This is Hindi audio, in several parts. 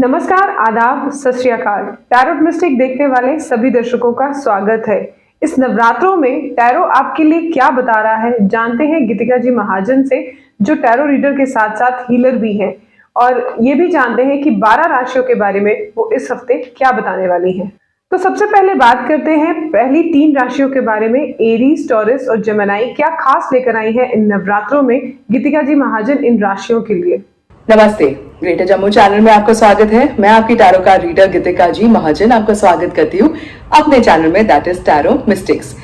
नमस्कार, आदाब, सत श्री अकाल। टैरो मिस्टिक देखने वाले सभी दर्शकों का स्वागत है। इस नवरात्रों में टैरो आपके लिए क्या बता रहा है, जानते हैं गीतिका जी महाजन से, जो टैरो रीडर के साथ साथ हीलर भी हैं। और ये भी जानते हैं कि 12 राशियों के बारे में वो इस हफ्ते क्या बताने वाली हैं। तो सबसे पहले बात करते हैं पहली 3 राशियों के बारे में। एरीज, टॉरस और जेमिनी क्या खास लेकर आई है इन नवरात्रों में गीतिका जी महाजन इन राशियों के लिए। नमस्ते, ग्रेटर जम्मू चैनल में आपका स्वागत है। मैं आपकी टैरो कार्ड रीडर गीतिका जी महाजन आपका स्वागत करती हूँ अपने चैनल में, दैट इज टैरो मिस्टिक्स।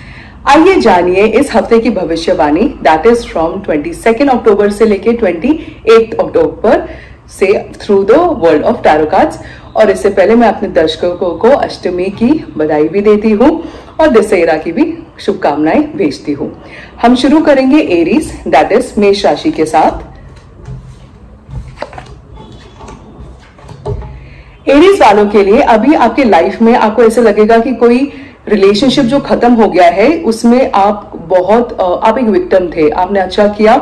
आइए जानिए इस हफ्ते की भविष्यवाणी, दैट इज फ्रॉम 22 अक्टूबर से लेके 28 अक्टूबर से through the world of tarot cards. और इससे पहले मैं अपने दर्शकों को अष्टमी की बधाई भी देती हूँ और दशहरा की भी शुभकामनाएं भेजती हूँ। हम शुरू करेंगे एरीज, दैट इज मेष राशि के साथ। एरीज वालों के लिए अभी आपके लाइफ में आपको ऐसे लगेगा कि कोई रिलेशनशिप जो खत्म हो गया है उसमें आप एक विक्टिम थे, आपने अच्छा किया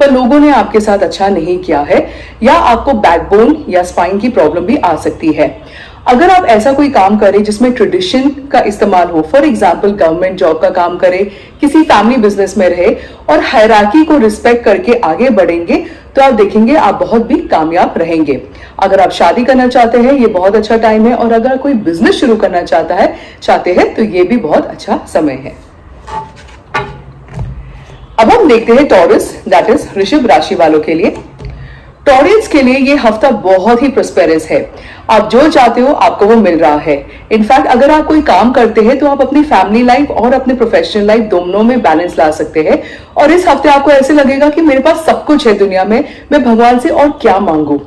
पर लोगों ने आपके साथ अच्छा नहीं किया है, या आपको बैकबोन या स्पाइन की प्रॉब्लम भी आ सकती है। अगर आप ऐसा कोई काम करें जिसमें ट्रेडिशन का इस्तेमाल हो, फॉर एग्जाम्पल गवर्नमेंट जॉब का काम करें, किसी फैमिली बिजनेस में रहे और हायरार्की को रिस्पेक्ट करके आगे बढ़ेंगे तो आप देखेंगे आप बहुत भी कामयाब रहेंगे। अगर आप शादी करना चाहते हैं ये बहुत अच्छा टाइम है, और अगर कोई बिजनेस शुरू करना चाहते हैं तो ये भी बहुत अच्छा समय है। अब हम देखते हैं टॉरस, दैट इज वृषभ राशि वालों के लिए। टॉरस के लिए ये हफ्ता बहुत ही प्रोस्पेरस है। आप जो चाहते हो आपको वो मिल रहा है। इनफैक्ट अगर आप कोई काम करते हैं तो आप अपनी फैमिली लाइफ और अपने प्रोफेशनल लाइफ दोनों में बैलेंस ला सकते हैं। और इस हफ्ते आपको ऐसे लगेगा कि मेरे पास सब कुछ है दुनिया में, मैं भगवान से और क्या मांगू।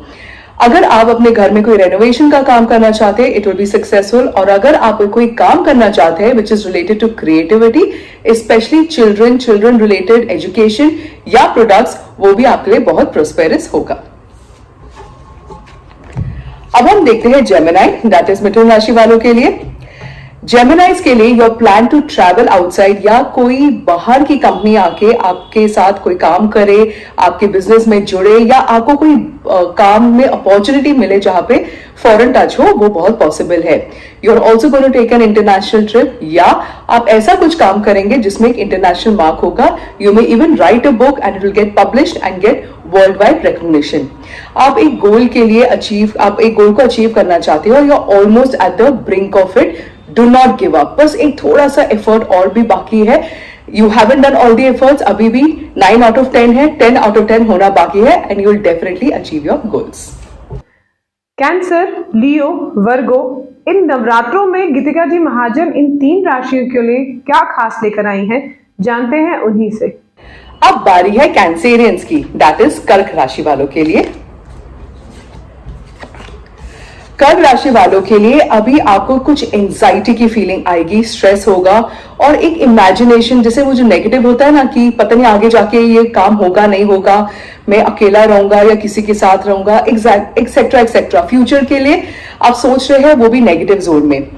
अगर आप अपने घर में कोई रेनोवेशन का काम करना चाहते हैं, इट विल बी सक्सेसफुल। और अगर आप कोई काम करना चाहते हैं which is related to creativity, specially children related education या प्रोडक्ट्स, वो भी आपके लिए बहुत प्रोस्पेरस होगा। अब हम देखते हैं जेमिनी, दैट इज मिथुन राशि वालों के लिए। जेमिनाइज के लिए your plan to travel outside, या कोई बाहर की कंपनी आके आपके साथ कोई काम करे, आपके बिजनेस में जुड़े, या आपको कोई काम में अपॉर्चुनिटी मिले जहां पे फॉरेन टच हो, वो बहुत पॉसिबल है। You are also going to take an international trip, या आप ऐसा कुछ काम करेंगे जिसमें एक इंटरनेशनल मार्क होगा। You may even write a book and it will get published and get world wide recognition. आप एक गोल को अचीव करना चाहते हो, you are almost at the brink of it. Do not give up, बस एक थोड़ा सा एफर्ट और भी बाकी है। You haven't done all the efforts, अभी भी 9 आउट ऑफ 10 है, 10 आउट ऑफ 10 होना बाकी है, and you will definitely achieve your goals. Cancer, leo, virgo, इन नवरात्रों में गीतिका जी महाजन इन 3 राशियों के लिए क्या खास लेकर आई हैं, जानते हैं उन्हीं से। अब बारी है कैंसेरियंस की, दैट इज कर्क राशि वालों के लिए। कर्क राशि वालों के लिए अभी आपको कुछ एंजाइटी की फीलिंग आएगी, स्ट्रेस होगा, और एक इमेजिनेशन, जैसे वो जो नेगेटिव होता है ना कि पता नहीं आगे जाके ये काम होगा नहीं होगा, मैं अकेला रहूंगा या किसी के साथ रहूंगा, एक्सेट्रा एक्सेट्रा। फ्यूचर के लिए आप सोच रहे हैं, वो भी नेगेटिव जोन में।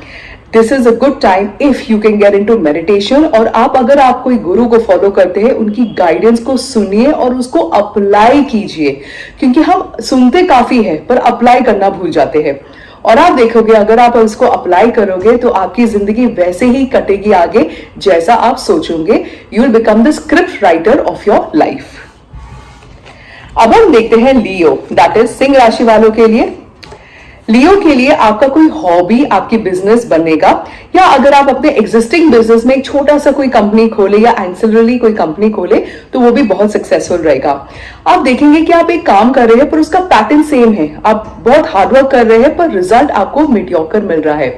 This is a good time if you can get into meditation, और अगर आप कोई गुरु को फॉलो करते हैं, उनकी गाइडेंस को सुनिए और उसको अप्लाई कीजिए, क्योंकि हम सुनते काफी है पर अप्लाई करना भूल जाते हैं। और आप देखोगे अगर आप उसको अप्लाई करोगे तो आपकी जिंदगी वैसे ही कटेगी आगे जैसा आप सोचोगे। You will become the script writer of your life. अब हम देखते हैं लियो, दैट इज सिंह राशि वालों के लिए। लियो के लिए आपका कोई हॉबी आपकी बिजनेस बनेगा, या अगर आप अपने एग्जिस्टिंग बिजनेस में एक छोटा सा कोई कंपनी खोले या एंसिलरी कोई कंपनी खोले तो वो भी बहुत सक्सेसफुल रहेगा। आप देखेंगे कि आप एक काम कर रहे हैं पर उसका पैटर्न सेम है, आप बहुत हार्डवर्क कर रहे हैं पर रिजल्ट आपको मीडियोकर मिल रहा है।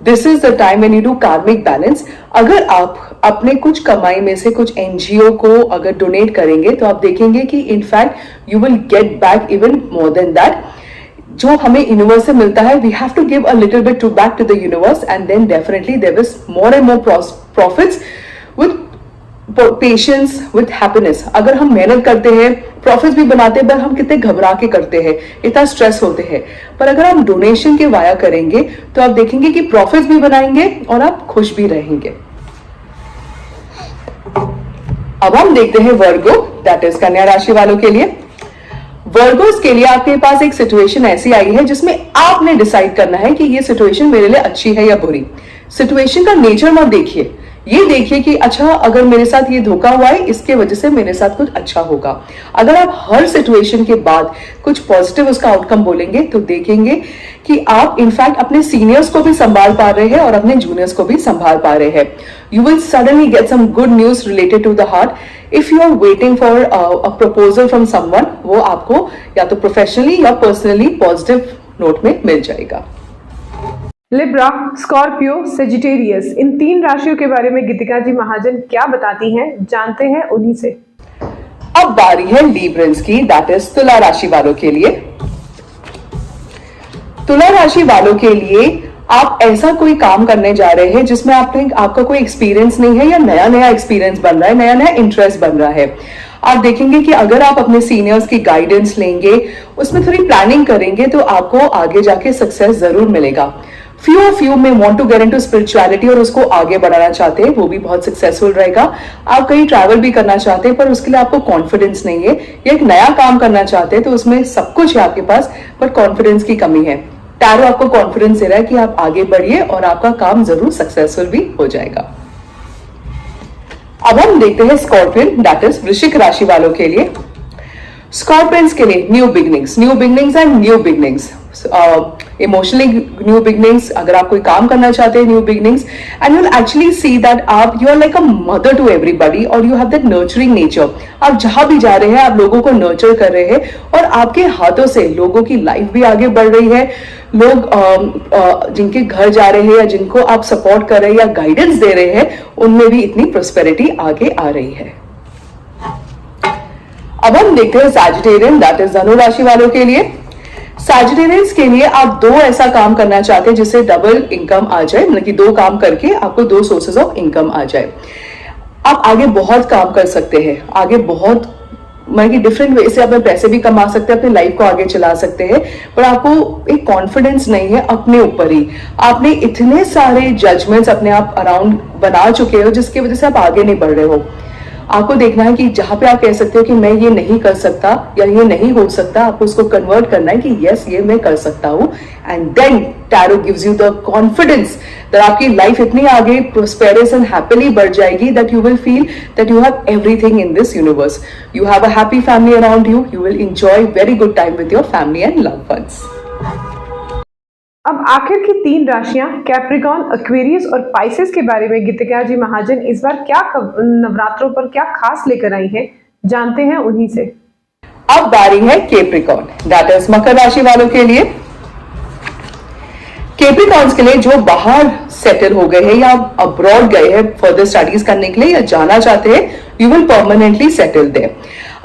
This is the time when you do कार्मिक बैलेंस। अगर आप अपने कुछ कमाई में से कुछ एनजीओ को अगर डोनेट करेंगे तो आप देखेंगे कि in fact you will get back even more than that. जो हमें यूनिवर्स से मिलता है, we have to give a little bit to back to the universe, and then definitely there is more and more profits with patience, with happiness. अगर हम मेहनत करते हैं, प्रॉफिट्स भी बनाते हैं, पर हम कितने घबरा के करते हैं, इतना स्ट्रेस होते हैं। पर अगर आप डोनेशन के वाया करेंगे तो आप देखेंगे कि प्रॉफिट्स भी बनाएंगे और आप खुश भी रहेंगे। अब हम देखते हैं वर्गो, दैट इज कन्या राशि वालों के लिए। वर्गोस के लिए आपके पास एक सिचुएशन ऐसी आई है जिसमें आपने डिसाइड करना है कि ये सिचुएशन मेरे लिए अच्छी है या बुरी। सिचुएशन का नेचर मत देखिए, ये देखिए कि अच्छा अगर मेरे साथ ये धोखा हुआ है इसके वजह से मेरे साथ कुछ अच्छा होगा। अगर आप हर सिचुएशन के बाद कुछ पॉजिटिव उसका आउटकम बोलेंगे तो देखेंगे कि आप इनफैक्ट अपने सीनियर्स को भी संभाल पा रहे हैं और अपने जूनियर्स को भी संभाल पा रहे हैं। You will suddenly get some good news related to the heart. If you are waiting for a proposal from someone, वो आपको या तो प्रोफेशनली या पर्सनली पॉजिटिव नोट में मिल जाएगा। लिब्रा, स्कॉर्पियो, सेजिटेरियस, इन 3 राशियों के बारे में गीतिका जी महाजन क्या बताती हैं, जानते हैं उन्हीं से। अब बारी है लीब्रेंस की, दैट इज तुला राशि वालों के लिए। तुला राशि वालों के लिए आप ऐसा कोई काम करने जा रहे हैं जिसमें आपका कोई एक्सपीरियंस नहीं है या नया नया एक्सपीरियंस बन रहा है, नया नया इंटरेस्ट बन रहा है। आप देखेंगे कि अगर आप अपने सीनियर्स की गाइडेंस लेंगे, उसमें थोड़ी प्लानिंग करेंगे तो आपको आगे जाके सक्सेस जरूर मिलेगा। Few of you may want to get into spirituality और उसको आगे बढ़ाना चाहते हैं, वो भी बहुत सक्सेसफुल रहेगा। आप कहीं ट्रैवल भी करना चाहते हैं पर उसके लिए आपको कॉन्फिडेंस नहीं है, या एक नया काम करना चाहते हैं तो उसमें सब कुछ है आपके पास बट कॉन्फिडेंस की कमी है। टैरो आपको कॉन्फिडेंस दे रहा है कि आप आगे बढ़िए और आपका काम जरूर सक्सेसफुल भी हो जाएगा। अब हम देखते हैं स्कॉर्पियन, दैट इज वृश्चिक राशि वालों के लिए। स्कॉर्पियंस के लिए new beginnings and new beginnings, emotionally new beginnings. अगर आप कोई काम करना चाहते हैं, new beginnings, and you actually see that you are like a mother to everybody और you have that nurturing nature. आप जहां भी जा रहे हैं आप लोगों को नर्चर कर रहे हैं और आपके हाथों से लोगों की लाइफ भी आगे बढ़ रही है। लोग जिनके घर जा रहे हैं या जिनको आप सपोर्ट कर रहे हैं या गाइडेंस दे रहे हैं, उनमें भी इतनी प्रोस्पेरिटी आगे आ रही है। अब हम देखते हैं सैजिटेरियन, दैट इज धनु राशि वालों के लिए। सैजिटेरियंस के लिए आप 2 ऐसा काम करना चाहते हैं जिससे डबल इनकम आ जाए, मतलब कि 2 काम करके आपको 2 सोर्सेज ऑफ इनकम आ जाए। आप आगे बहुत काम कर सकते हैं, आगे बहुत मतलब कि डिफरेंट वे से अपने पैसे भी कमा सकते हैं, अपनी लाइफ को आगे चला सकते हैं, पर आपको एक कॉन्फिडेंस नहीं है अपने ऊपर ही। आपने इतने सारे जजमेंट्स अपने आप अराउंड बना चुके हो जिसकी वजह से आप आगे नहीं बढ़ रहे हो। आपको देखना है कि जहां पे आप कह सकते हो कि मैं ये नहीं कर सकता या ये नहीं हो सकता, आपको उसको कन्वर्ट करना है कि यस ये मैं कर सकता हूं। And then tarot gives you the confidence that आपकी लाइफ इतनी आगे प्रोस्पेरस एंड हैप्पीली बढ़ जाएगी that you will feel that you have everything in this universe. You have a happy family around you, you will enjoy very good time with your family and loved ones. अब आखिर की 3 राशियां कैप्रिकॉर्न, एक्वेरियस और पाइसेस के बारे में गीतिका जी महाजन इस बार क्या नवरात्रों पर क्या खास लेकर आई हैं, जानते हैं उन्हीं से। अब बारी है कैप्रिकॉर्न, दैट इज मकर राशि वालों के लिए। कैप्रिकॉर्न्स के लिए जो बाहर सेटल हो गए हैं या अब्रॉड गए हैं फर्दर स्टडीज करने के लिए या जाना चाहते हैं, you will permanently settle there.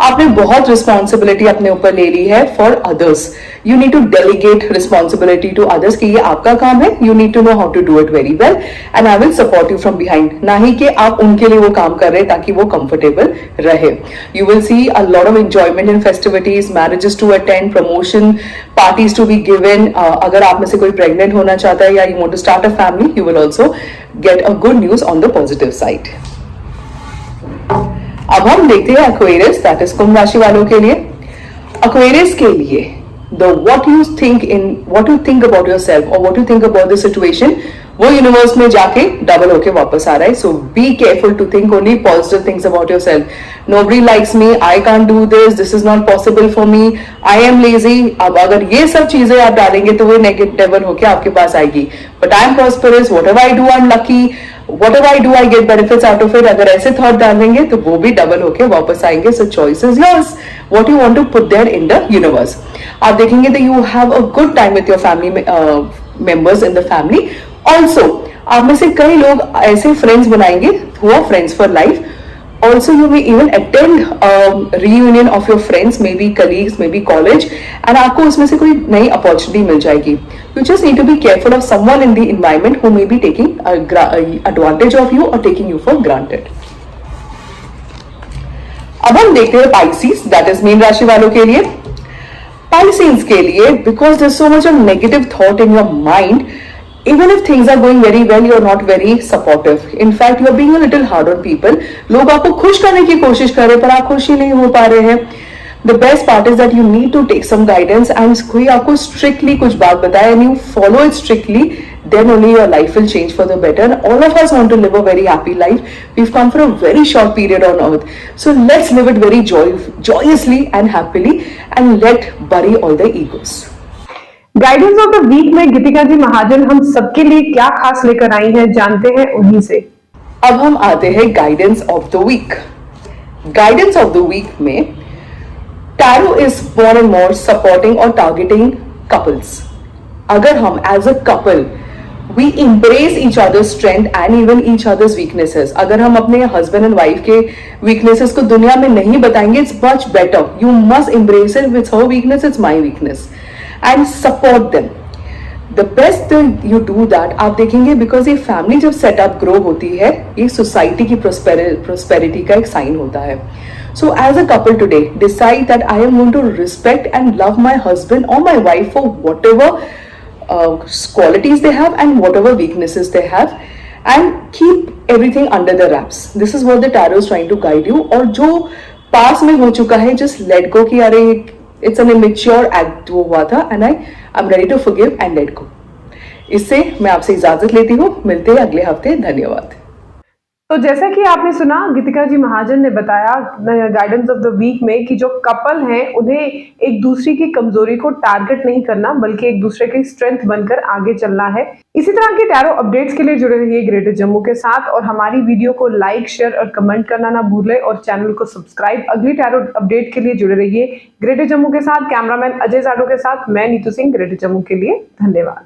आपने बहुत रिस्पॉन्सिबिलिटी अपने ऊपर ले ली है for others. You need to delegate responsibility to others कि ये आपका काम है, you need to know how to do it very well and I will support you from behind. ना ही कि आप उनके लिए वो काम कर रहे हैं ताकि वो कंफर्टेबल रहे। You will see a lot of enjoyment in festivities, marriages to attend, promotion, parties to be given. अगर आप में से कोई प्रेग्नेंट होना चाहता है या you want to start a family, you will also get a good news on the positive side. अब हम देखते हैं एक्वेरियस, दैट इज कुंभ राशि वालों के लिए। एक्वेरियस के लिए what you think about yourself or what you think about the situation, वो यूनिवर्स में जाके डबल होके वापस आ रहा है। So be careful to think only positive things about yourself. Nobody likes me, I can't do this is not possible for me, I am lazy. अब अगर ये सब चीजें आप डालेंगे तो वो नेगेटिव होके आपके पास आएगी। But I am prosperous, what ever I do I am lucky, what ever I do I get benefits out of it. अगर ऐसे थॉट डालेंगे तो वो भी डबल होके वापस आएंगे। So choice is yours, what you want to put there in the universe. आप देखेंगे तो you have a good time with your family members in the family. Also आप में से कई लोग ऐसे फ्रेंड्स बनाएंगे who are friends for life. Also, you may even attend a reunion of your friends, maybe colleagues, maybe college, and आपको उसमें से कोई नई अपॉर्चुनिटी मिल जाएगी. You just need to be careful of someone in the environment who may be taking advantage of you or taking you for granted. अब हम देखते हैं Pisces, that is मीन राशि वालों के लिए. Pisces के लिए, because there's so much of negative thought in your mind, even if things are going very well, you're not very supportive. In fact, you're being a little hard on people. लोग आपको खुश करने की कोशिश कर रहे हैं पर आप खुश ही नहीं हो पा रहे हैं. The best part is that you need to take some guidance and कोई आपको स्ट्रिक्टली कुछ बात बताए and you follow it strictly, then only your life will change for the better. And all of us want to live a very happy life. We've come for a very short period on earth, so let's live it very joyously and happily, and let bury all the egos. Guidance of the week में गीतिका जी महाजन हम सबके लिए क्या खास लेकर आई हैं, जानते हैं उन्हीं से। अब हम आते हैं guidance of the week. Guidance of the week में tarot is more and more supporting और टारगेटिंग कपल्स। अगर हम as a couple we embrace each other's strength and even each other's weaknesses, अगर हम अपने husband and wife के weaknesses को दुनिया में नहीं बताएंगे, it's much better. You must embrace it. It's her weakness, it's my weakness, and support them. The best you do that, आप देखेंगे, because ये family जब setup grow होती है, ये society की prosperity का एक sign होता है. So as a couple today, decide that I am going to respect and love my husband or my wife for whatever qualities they have and whatever weaknesses they have, and keep everything under the wraps. This is what the tarot is trying to guide you. और जो पास में हो चुका है, just let go कि अरे it's an immature act वो हुआ था, and I'm ready to forgive and let go. इससे मैं आपसे इजाजत लेती हूँ, मिलते हैं अगले हफ्ते, धन्यवाद। तो जैसा कि आपने सुना, गीतिका जी महाजन ने बताया गाइडेंस ऑफ द वीक में कि जो कपल हैं उन्हें एक दूसरे की कमजोरी को टारगेट नहीं करना, बल्कि एक दूसरे की स्ट्रेंथ बनकर आगे चलना है। इसी तरह के टैरो अपडेट्स के लिए जुड़े रहिए ग्रेटर जम्मू के साथ, और हमारी वीडियो को लाइक, शेयर और कमेंट करना ना भूलें, और चैनल को सब्सक्राइब। अगली टैरो अपडेट के लिए जुड़े रहिए ग्रेटर जम्मू के साथ। कैमरामैन अजय जाडो के साथ मैं नीतू सिंह, ग्रेटर जम्मू के लिए। धन्यवाद।